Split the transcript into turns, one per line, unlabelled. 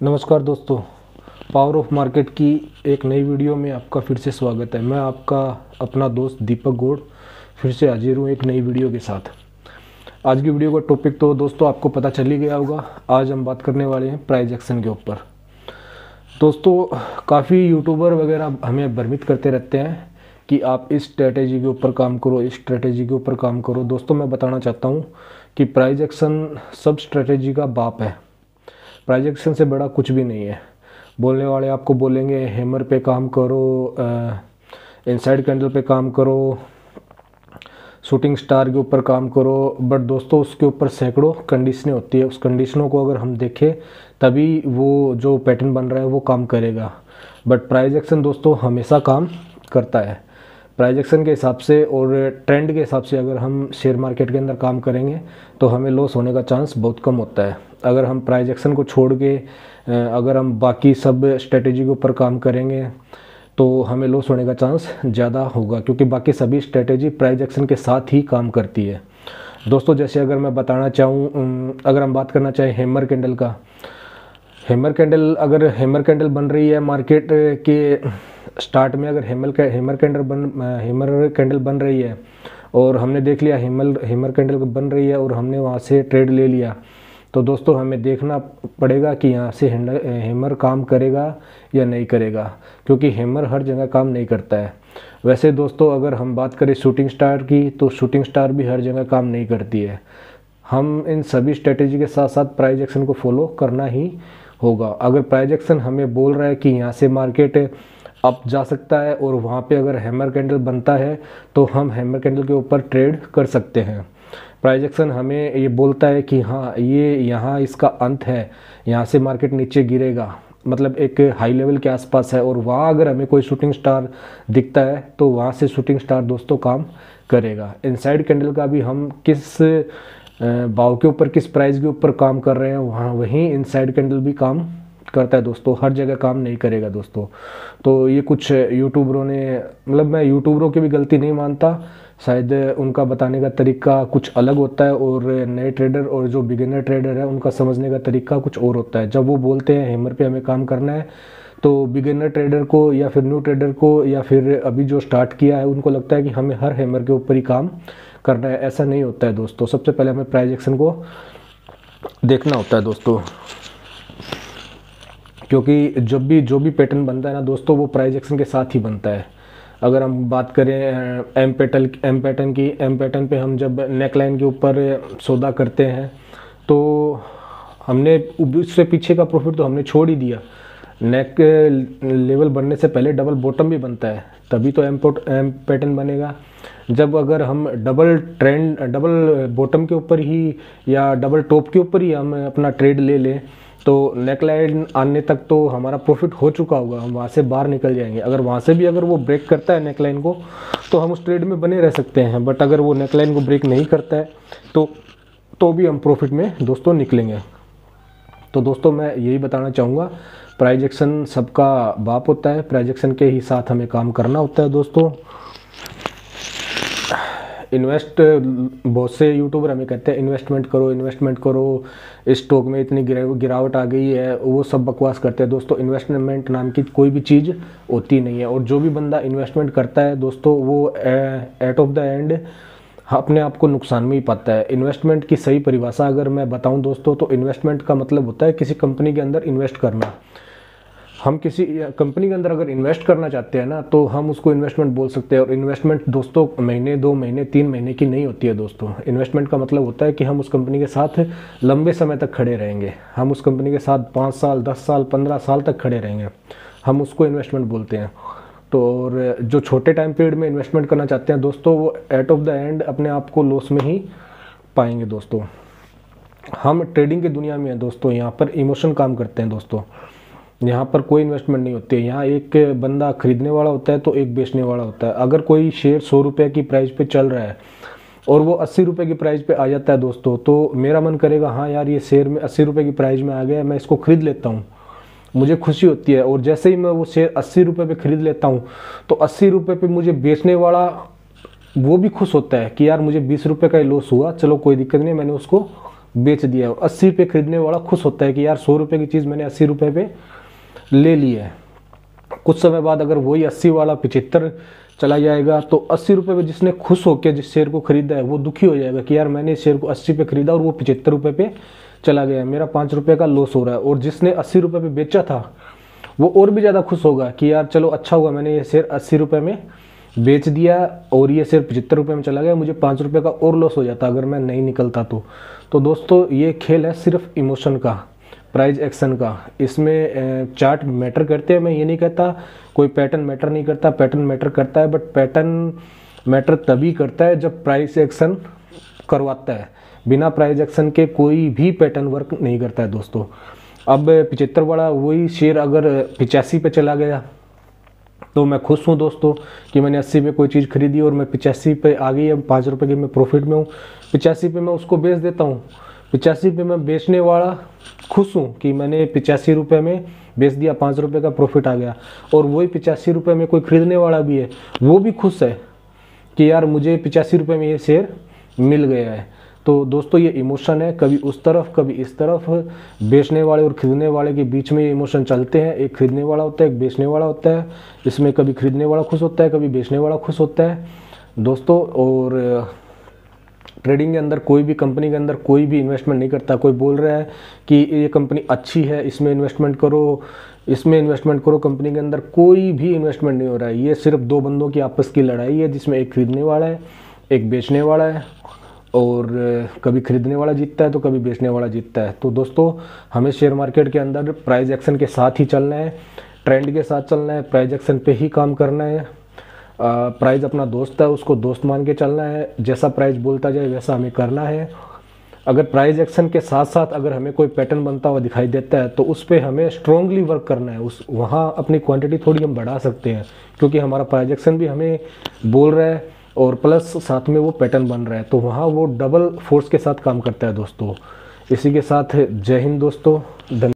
नमस्कार दोस्तों, power of market की एक नई वीडियो में आपका फिर से स्वागत है। मैं आपका अपना दोस्त दीपक गौड़ फिर से हाजिर हूँ एक नई वीडियो के साथ। आज की वीडियो का टॉपिक तो दोस्तों आपको पता चल ही गया होगा। आज हम बात करने वाले हैं प्राइस एक्शन के ऊपर। दोस्तों, काफ़ी यूट्यूबर वगैरह हमें भ्रमित करते रहते हैं कि आप इस स्ट्रेटेजी के ऊपर काम करो, इस स्ट्रेटेजी के ऊपर काम करो। दोस्तों, मैं बताना चाहता हूँ कि प्राइस एक्शन सब स्ट्रेटेजी का बाप है। प्राइस एक्शन से बड़ा कुछ भी नहीं है। बोलने वाले आपको बोलेंगे हैमर पे काम करो, इनसाइड कैंडल पे काम करो, शूटिंग स्टार के ऊपर काम करो, बट दोस्तों उसके ऊपर सैकड़ों कंडीशनें होती है। उस कंडीशनों को अगर हम देखें तभी वो जो पैटर्न बन रहा है वो काम करेगा। बट प्राइस एक्शन दोस्तों हमेशा काम करता है। प्राइस एक्शन के हिसाब से और ट्रेंड के हिसाब से अगर हम शेयर मार्केट के अंदर काम करेंगे तो हमें लॉस होने का चांस बहुत कम होता है। अगर हम प्राइस एक्शन को छोड़ के अगर हम बाकी सब स्ट्रेटेजी के ऊपर काम करेंगे तो हमें लॉस होने का चांस ज़्यादा होगा, क्योंकि बाकी सभी स्ट्रेटेजी प्राइस एक्शन के साथ ही काम करती है। दोस्तों, जैसे अगर मैं बताना चाहूँ, अगर हम बात करना चाहें हैमर कैंडल का, अगर हैमर कैंडल बन रही है मार्केट के स्टार्ट में, अगर हैमर कैंडल बन रही है और हमने देख लिया हैमर कैंडल बन रही है और हमने वहाँ से ट्रेड ले लिया, तो दोस्तों हमें देखना पड़ेगा कि यहाँ से हैमर काम करेगा या नहीं करेगा, क्योंकि हैमर हर जगह काम नहीं करता है। वैसे दोस्तों, अगर हम बात करें शूटिंग स्टार की, तो शूटिंग स्टार भी हर जगह काम नहीं करती है। हम इन सभी स्ट्रेटेजी के साथ साथ प्राइस एक्शन को फॉलो करना ही होगा। अगर प्राइस एक्शन हमें बोल रहा है कि यहाँ से मार्केट अप जा सकता है और वहाँ पे अगर हैमर कैंडल बनता है तो हम हैमर कैंडल के ऊपर ट्रेड कर सकते हैं। प्राइस एक्शन हमें ये बोलता है कि हाँ, ये यहाँ इसका अंत है, यहाँ से मार्केट नीचे गिरेगा, मतलब एक हाई लेवल के आसपास है, और वहाँ अगर हमें कोई शूटिंग स्टार दिखता है तो वहाँ से शूटिंग स्टार दोस्तों काम करेगा। इनसाइड कैंडल का भी हम किस भाव के ऊपर, किस प्राइस के ऊपर काम कर रहे हैं, वहाँ वहीं इनसाइड कैंडल भी काम करता है दोस्तों, हर जगह काम नहीं करेगा दोस्तों। तो ये कुछ यूट्यूबरों ने, मतलब मैं यूट्यूबरों की भी गलती नहीं मानता, शायद उनका बताने का तरीका कुछ अलग होता है और नए ट्रेडर और जो बिगिनर ट्रेडर है उनका समझने का तरीका कुछ और होता है। जब वो बोलते हैं हैमर पे हमें काम करना है, तो बिगिनर ट्रेडर को या फिर न्यू ट्रेडर को या फिर अभी जो स्टार्ट किया है उनको लगता है कि हमें हर हैमर के ऊपर ही काम करना है। ऐसा नहीं होता है दोस्तों। सबसे पहले हमें प्राइस एक्शन को देखना होता है दोस्तों, क्योंकि जो भी पैटर्न बनता है ना दोस्तों, वो प्राइस एक्शन के साथ ही बनता है। अगर हम बात करें एम पैटर्न पे हम जब नेक लाइन के ऊपर सौदा करते हैं तो हमने उससे पीछे का प्रॉफिट तो हमने छोड़ ही दिया। नेक लेवल बनने से पहले डबल बॉटम भी बनता है, तभी तो एम पैटर्न बनेगा। जब अगर हम डबल बॉटम के ऊपर ही या डबल टॉप के ऊपर ही हम अपना ट्रेड ले लें तो नेक लाइन आने तक तो हमारा प्रॉफिट हो चुका होगा, हम वहाँ से बाहर निकल जाएंगे। अगर वहाँ से भी अगर वो ब्रेक करता है नेक लाइन को तो हम उस ट्रेड में बने रह सकते हैं, बट अगर वो नेक लाइन को ब्रेक नहीं करता है तो भी हम प्रॉफिट में दोस्तों निकलेंगे। तो दोस्तों, मैं यही बताना चाहूँगा, प्राइस एक्शन सबका बाप होता है, प्राइस एक्शन के ही साथ हमें काम करना होता है दोस्तों। बहुत से यूट्यूबर हमें कहते हैं इन्वेस्टमेंट करो, इस स्टॉक में इतनी गिरावट आ गई है, वो सब बकवास करते हैं दोस्तों। इन्वेस्टमेंट नाम की कोई भी चीज़ होती नहीं है, और जो भी बंदा इन्वेस्टमेंट करता है दोस्तों वो एट ऑफ द एंड अपने आप को नुकसान में ही पाता है। इन्वेस्टमेंट की सही परिभाषा अगर मैं बताऊं दोस्तों, तो इन्वेस्टमेंट का मतलब होता है किसी कंपनी के अंदर इन्वेस्ट करना। हम किसी कंपनी के अंदर अगर इन्वेस्ट करना चाहते हैं ना, तो हम उसको इन्वेस्टमेंट बोल सकते हैं। और इन्वेस्टमेंट दोस्तों महीने, 2 महीने, 3 महीने की नहीं होती है दोस्तों। इन्वेस्टमेंट का मतलब होता है कि हम उस कंपनी के साथ लंबे समय तक खड़े रहेंगे, हम उस कंपनी के साथ 5 साल, 10 साल, 15 साल तक खड़े रहेंगे, हम उसको इन्वेस्टमेंट बोलते हैं। तो और जो छोटे टाइम पीरियड में इन्वेस्टमेंट करना चाहते हैं दोस्तों, वो एट ऑफ द एंड अपने आप को लॉस में ही पाएंगे दोस्तों। हम ट्रेडिंग की दुनिया में हैं दोस्तों, यहाँ पर इमोशन काम करते हैं दोस्तों, यहाँ पर कोई इन्वेस्टमेंट नहीं होती है। यहाँ एक बंदा खरीदने वाला होता है तो एक बेचने वाला होता है। अगर कोई शेयर 100 रुपये की प्राइस पे चल रहा है और वो 80 रुपये की प्राइस पे आ जाता है दोस्तों, तो मेरा मन करेगा हाँ यार, ये शेयर में 80 रुपये की प्राइस में आ गया, मैं इसको खरीद लेता हूँ, मुझे खुशी होती है। और जैसे ही मैं वो शेयर 80 रुपये पे खरीद लेता हूँ तो 80 रुपये पे मुझे बेचने वाला वो भी खुश होता है कि यार मुझे 20 रुपये का ही लॉस हुआ, चलो कोई दिक्कत नहीं, मैंने उसको बेच दिया। 80 पे खरीदने वाला खुश होता है कि यार 100 रुपये की चीज़ मैंने 80 रुपये पे ले ली है। कुछ समय बाद अगर वही 80 वाला 75 चला जाएगा तो 80 रुपये पे जिसने खुश होकर जिस शेयर को खरीदा है वो दुखी हो जाएगा कि यार मैंने इस शेयर को 80 पे खरीदा और वो 75 रुपये पे चला गया, मेरा 5 रुपये का लॉस हो रहा है। और जिसने 80 रुपये पे बेचा था वो और भी ज़्यादा खुश होगा कि यार चलो अच्छा हुआ मैंने ये शेयर 80 रुपये में बेच दिया और ये शेयर 75 रुपये में चला गया, मुझे 5 रुपये का और लॉस हो जाता अगर मैं नहीं निकलता तो दोस्तों ये खेल है सिर्फ इमोशन का, प्राइस एक्शन का। इसमें चार्ट मैटर करते हैं, मैं ये नहीं कहता कोई पैटर्न मैटर नहीं करता, पैटर्न मैटर करता है, बट पैटर्न मैटर तभी करता है जब प्राइस एक्शन करवाता है। बिना प्राइस एक्शन के कोई भी पैटर्न वर्क नहीं करता है दोस्तों। अब 75 वाला वही शेयर अगर 85 पे चला गया तो मैं खुश हूँ दोस्तों कि मैंने 80 पे कोई चीज़ खरीदी और मैं 85 पे आ गई, अब 5 रुपये के मैं प्रॉफिट में हूँ। 85 पे मैं उसको बेच देता हूँ, 85 पे मैं बेचने वाला खुश हूँ कि मैंने 85 रुपये में बेच दिया, 5 रुपये का प्रॉफिट आ गया। और वही 85 रुपये में कोई ख़रीदने वाला भी है, वो भी खुश है कि यार मुझे 85 रुपये में ये शेयर मिल गया है। तो दोस्तों ये इमोशन है, कभी उस तरफ कभी इस तरफ, बेचने वाले और ख़रीदने वाले के बीच में ये इमोशन चलते हैं। एक खरीदने वाला होता है, एक बेचने वाला होता है। इसमें कभी खरीदने वाला खुश होता है, कभी बेचने वाला खुश होता है दोस्तों। और ट्रेडिंग के अंदर कोई भी कंपनी के अंदर कोई भी इन्वेस्टमेंट नहीं करता। कोई बोल रहा है कि ये कंपनी अच्छी है, इसमें इन्वेस्टमेंट करो, इसमें इन्वेस्टमेंट करो, कंपनी के अंदर कोई भी इन्वेस्टमेंट नहीं हो रहा है। ये सिर्फ दो बंदों की आपस की लड़ाई है जिसमें एक खरीदने वाला है, एक बेचने वाला है। और कभी खरीदने वाला जीतता है तो कभी बेचने वाला जीतता है। तो दोस्तों हमें शेयर मार्केट के अंदर प्राइस एक्शन के साथ ही चलना है, ट्रेंड के साथ चलना है, प्राइस एक्शन पे ही काम करना है। प्राइस अपना दोस्त है, उसको दोस्त मान के चलना है, जैसा प्राइस बोलता जाए वैसा हमें करना है। अगर प्राइस एक्शन के साथ साथ अगर हमें कोई पैटर्न बनता हुआ दिखाई देता है तो उस पर हमें स्ट्रांगली वर्क करना है। वहाँ अपनी क्वांटिटी थोड़ी हम बढ़ा सकते हैं क्योंकि हमारा प्राइस एक्शन भी हमें बोल रहा है और प्लस साथ में वो पैटर्न बन रहा है, तो वहाँ वो डबल फोर्स के साथ काम करता है दोस्तों। इसी के साथ जय हिंद दोस्तों, धन्यवाद।